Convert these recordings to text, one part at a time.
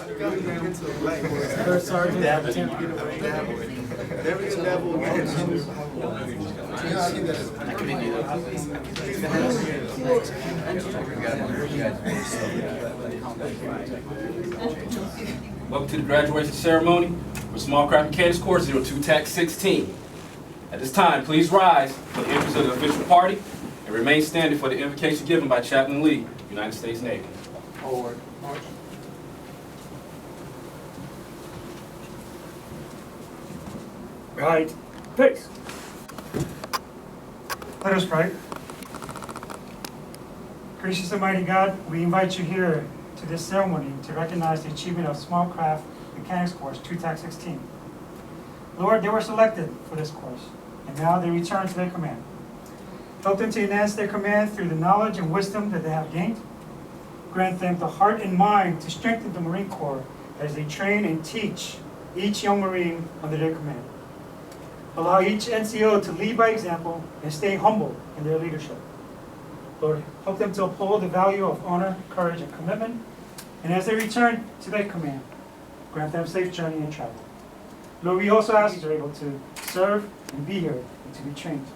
First sergeant, attempt to get away. Welcome to the graduation ceremony for Small Craft Mechanics Course 02 Tax 16. At this time, please rise for the entrance of the official party and remain standing for the invocation given by Chaplain Lee, United States Navy. Forward. March. Right. Peace. Let us pray. Gracious Almighty God, we invite you here to this ceremony to recognize the achievement of Small Craft Mechanics Course 2 Tax 16. Lord, they were selected for this course, and now they return to their command. Help them to enhance their command through the knowledge and wisdom that they have gained. Grant them the heart and mind to strengthen the Marine Corps as they train and teach each young Marine under their command. Allow each NCO to lead by example and stay humble in their leadership. Lord, help them to uphold the value of honor, courage, and commitment. And as they return to their command, grant them safe journey and travel. Lord, we also ask you to be able to serve and be here and to be trained.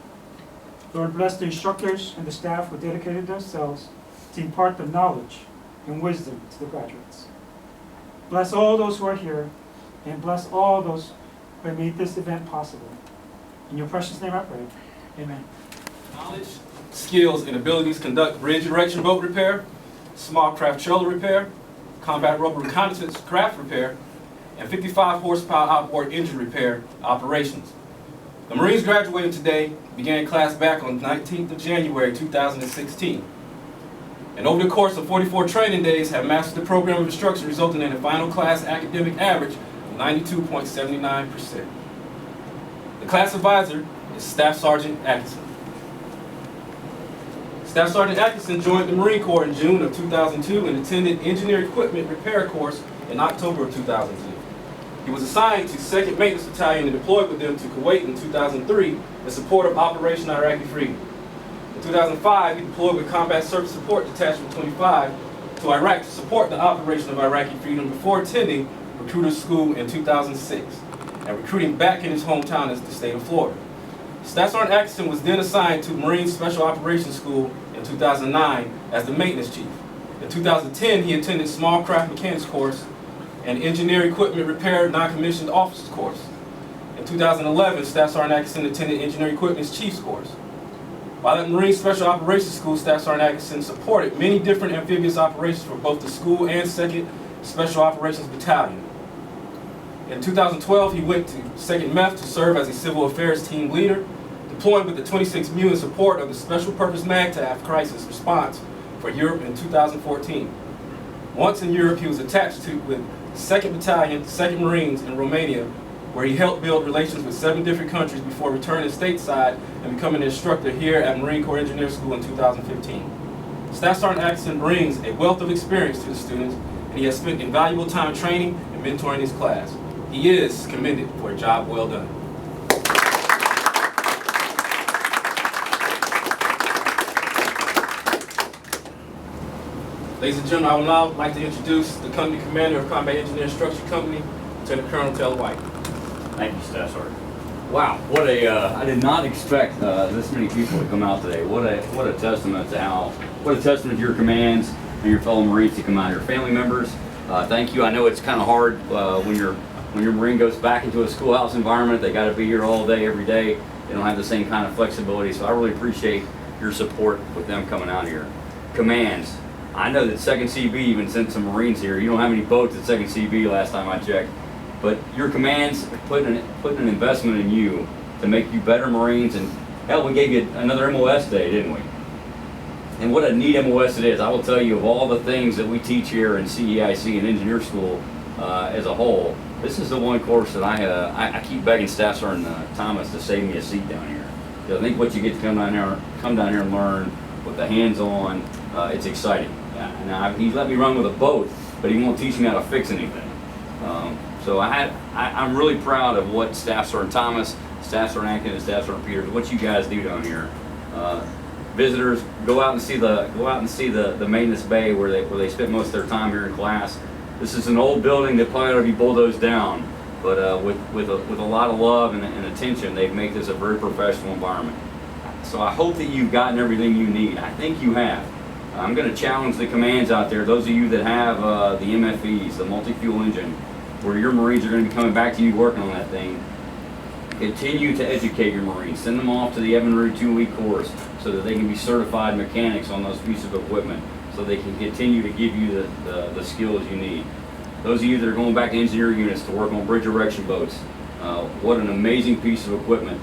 Lord, bless the instructors and the staff who dedicated themselves to impart the knowledge and wisdom to the graduates. Bless all those who are here, and bless all those who have made this event possible. In your precious name I pray. Amen. Knowledge, skills, and abilities conduct bridge erection boat repair, small craft trailer repair, combat rubber reconnaissance craft repair, and 55 horsepower outboard engine repair operations. The Marines graduating today began class back on 19th of January 2016. And over the course of 44 training days have mastered the program of instruction, resulting in a final class academic average of 92.79%. The class advisor is Staff Sergeant Atkinson. Staff Sergeant Atkinson joined the Marine Corps in June of 2002 and attended Engineer Equipment Repair course in October of 2002. He was assigned to 2nd Maintenance Battalion and deployed with them to Kuwait in 2003 in support of Operation Iraqi Freedom. In 2005, he deployed with Combat Service Support Detachment 25 to Iraq to support the operation of Iraqi Freedom before attending recruiter school in 2006 and recruiting back in his hometown as the state of Florida. Staff Sergeant Atkinson was then assigned to Marine Special Operations School in 2009 as the maintenance chief. In 2010, he attended Small Craft Mechanics course and Engineer Equipment Repair Non-Commissioned Officers course. In 2011, Staff Sergeant Atkinson attended Engineer Equipment's Chiefs course. While at Marine Special Operations School, Staff Sergeant Atkinson supported many different amphibious operations for both the school and 2nd Special Operations Battalion. In 2012, he went to 2nd MEF to serve as a Civil Affairs team leader, deploying with the 26th MEU in support of the Special Purpose MAGTF crisis response for Europe in 2014. Once in Europe, he was attached to with 2nd Battalion, 2nd Marines in Romania, where he helped build relations with 7 different countries before returning stateside and becoming an instructor here at Marine Corps Engineer School in 2015. Staff Sergeant Atkinson brings a wealth of experience to the students, and he has spent invaluable time training and mentoring his class. He is commended for a job well done. Ladies and gentlemen, I would now like to introduce the company commander of Combat Engineering Instruction Company, Lieutenant Colonel Taylor White. Thank you, Staff Sergeant. Wow, what a, I did not expect this many people to come out today. What a testament to what a testament to your commands and your fellow Marines to come out here. Family members, thank you. I know it's kind of hard when your Marine goes back into a schoolhouse environment. They got to be here all day, every day. They don't have the same kind of flexibility, so I really appreciate your support with them coming out here. Commands. I know that 2nd CB even sent some Marines here. You don't have any boats at 2nd CB last time I checked. But your commands are putting an investment in you to make you better Marines. And hell, we gave you another MOS day, didn't we? And what a neat MOS it is. I will tell you, of all the things that we teach here in CEIC and Engineer School as a whole, this is the one course that I keep begging Staff Sergeant Thomas to save me a seat down here. Because I think what you get to come down here and learn with the hands-on, it's exciting. Now, he's let me run with a boat, but he won't teach me how to fix anything. So I'm really proud of what Staff Sergeant Thomas, Staff Sergeant Atkinson, and Staff Sergeant Peters, what you guys do down here. Visitors, go out and see the maintenance bay where they spend most of their time here in class. This is an old building that probably ought to be bulldozed down, but with a lot of love and attention, they've made this a very professional environment. So I hope that you've gotten everything you need. I think you have. I'm going to challenge the commands out there, those of you that have the MFEs, the multi-fuel engine, where your Marines are going to be coming back to you working on that thing. Continue to educate your Marines. Send them off to the Evan Root 2-week course so that they can be certified mechanics on those pieces of equipment, so they can continue to give you the skills you need. Those of you that are going back to engineer units to work on bridge erection boats, what an amazing piece of equipment.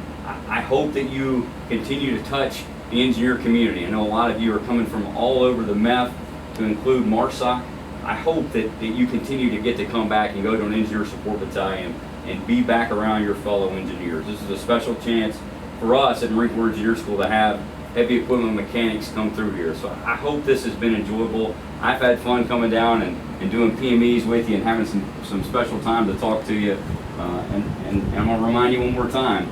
I hope that you continue to touch the engineer community. I know a lot of you are coming from all over the MEF to include MARSOC. I hope that you continue to get to come back and go to an engineer support battalion and be back around your fellow engineers. This is a special chance for us at Marine Corps Engineer School to have heavy equipment mechanics come through here. So I hope this has been enjoyable. I've had fun coming down and doing PMEs with you and having some special time to talk to you. And I'm gonna remind you one more time.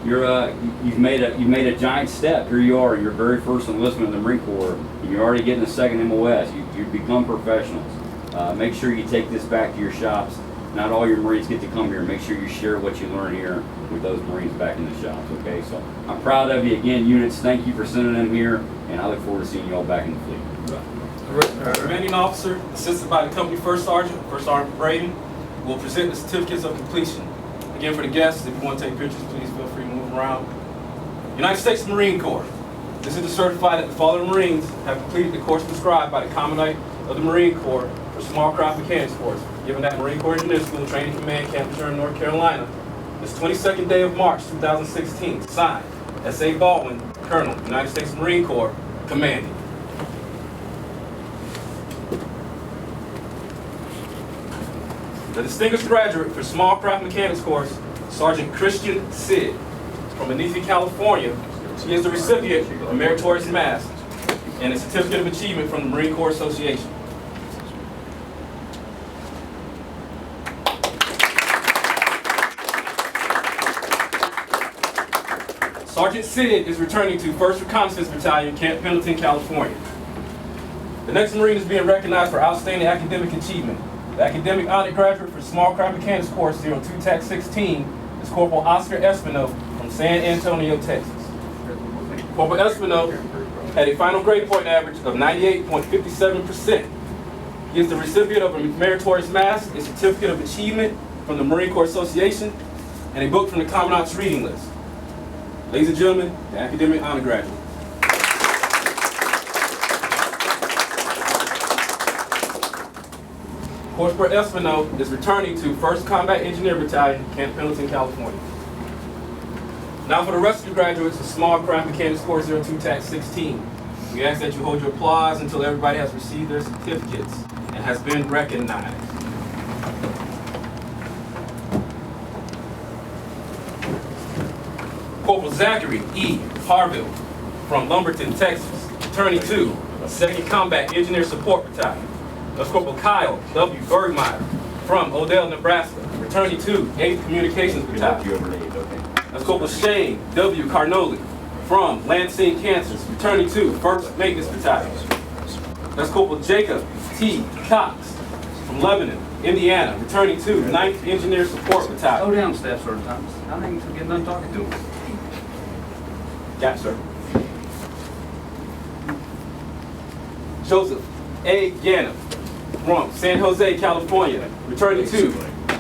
You've made a giant step. Here you are, your very first enlistment in the Marine Corps, and you're already getting a second MOS. You've become professionals. Make sure you take this back to your shops. Not all your Marines get to come here. Make sure you share what you learn here with those Marines back in the shops, okay? So I'm proud of you. Again, units, thank you for sending them here, and I look forward to seeing you all back in the fleet. Commanding officer, assisted by the company first sergeant Braden, will present the certificates of completion. Again, for the guests, if you want to take pictures, please feel free to move around. United States Marine Corps. This is to certify that the following Marines have completed the course prescribed by the Commandant of the Marine Corps for Small Craft Mechanics course, given at Marine Corps Engineer School Training Command, Camp Lejeune, North Carolina, this 22nd day of March, 2016. Signed, S.A. Baldwin, Colonel, United States Marine Corps, Commanding. The distinguished graduate for Small Craft Mechanics course, Sergeant Christian Sid, from Menifee, California. She is the recipient of a meritorious mask and a certificate of achievement from the Marine Corps Association. Sergeant Sid is returning to 1st Reconnaissance Battalion, Camp Pendleton, California. The next Marine is being recognized for outstanding academic achievement. The academic honor graduate for Small Craft Mechanics course 02 TAC 16 is Corporal Oscar Espinoza from San Antonio, Texas. Corporal Espinoza had a final grade point average of 98.57%. He is the recipient of a meritorious mask, a certificate of achievement from the Marine Corps Association, and a book from the Commandant's reading list. Ladies and gentlemen, the academic honor graduate. Corporal Espinoza is returning to 1st Combat Engineer Battalion, Camp Pendleton, California. Now for the rest of the graduates of Small Craft Mechanics Course 02 TAC 16. We ask that you hold your applause until everybody has received their certificates and has been recognized. Corporal Zachary E. Harville from Lumberton, Texas, returning to 2nd Combat Engineer Support Battalion. That's Corporal Kyle W. Bergmeyer from Odell, Nebraska, returning to 8th Communications Battalion. That's Corporal Shane W. Carnoli from Lansing, Kansas, returning to 1st Maintenance Battalion. That's Corporal Jacob T. Cox from Lebanon, Indiana, returning to 9th Engineer Support Battalion. Slow down, Staff Sergeant Thomas. I ain't getting done talking to him. Yeah, sir. Joseph A. Gannon from San Jose, California, returning to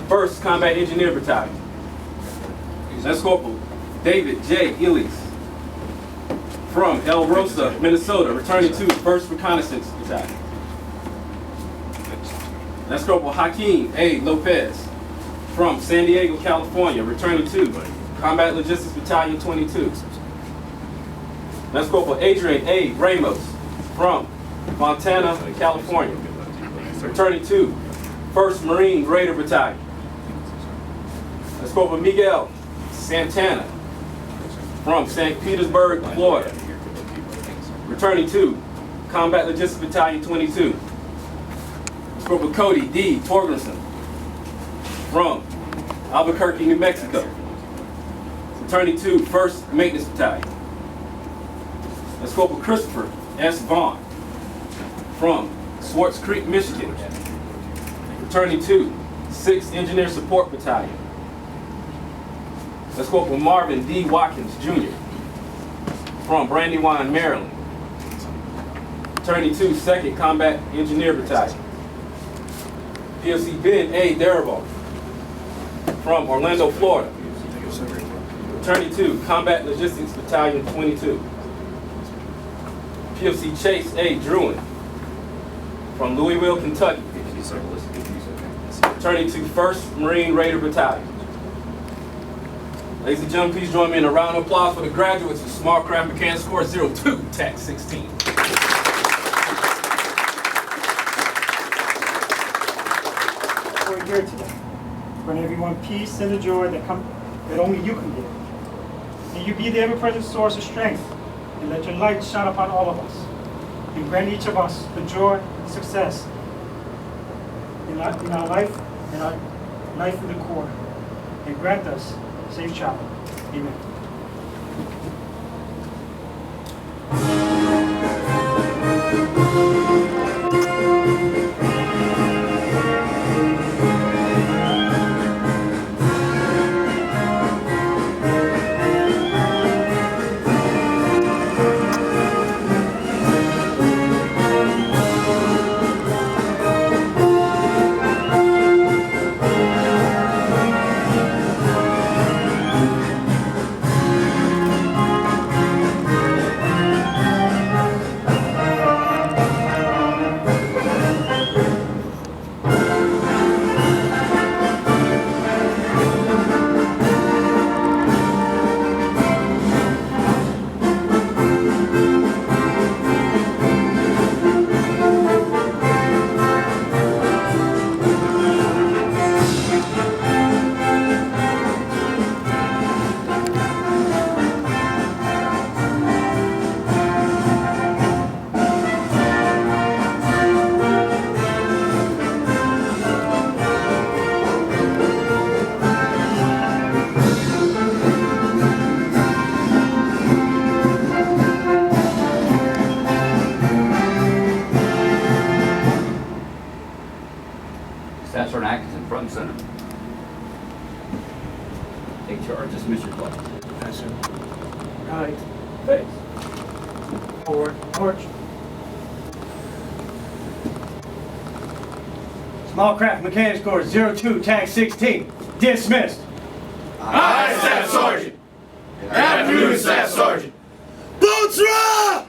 1st Combat Engineer Battalion. That's Corporal David J. Ellis from El Rosa, Minnesota, returning to 1st Reconnaissance Battalion. That's Corporal Hakeem A. Lopez from San Diego, California, returning to Combat Logistics Battalion 22. That's Corporal Adrian A. Ramos from Montana, California, returning to 1st Marine Raider Battalion. That's Corporal Miguel Santana from St. Petersburg, Florida, returning to Combat Logistics Battalion 22. That's Corporal Cody D. Torgerson from Albuquerque, New Mexico, returning to 1st Maintenance Battalion. That's Corporal Christopher S. Vaughn from Swartz Creek, Michigan. Fraternity 2, 6th Engineer Support Battalion. Let's go up with Marvin D. Watkins, Jr. from Brandywine, Maryland. Fraternity 2, 2nd Combat Engineer Battalion. PFC Ben A. Darabont from Orlando, Florida. Fraternity 2, Combat Logistics Battalion 22. PFC Chase A. Druin from Louisville, Kentucky. Fraternity 2, 1st Marine Raider Battalion. Ladies and gentlemen, please join me in a round of applause for the graduates of Small Craft Mechanics Course 02, TAC 16. We're here today. Bring everyone peace and the joy that only you can give. May you be the ever-present source of strength, and let your light shine upon all of us. And grant each of us the joy and success in our life and our life in the Corps. And grant us safe travel. Amen. Staff Sergeant Atkinson, front and center. Take charge. Dismiss your class. Right. Face. Forward. March. Small Craft Mechanics Course 02, TAC 16. Dismissed. Aye, Staff Sergeant. Afternoon, Staff Sergeant. Boots up!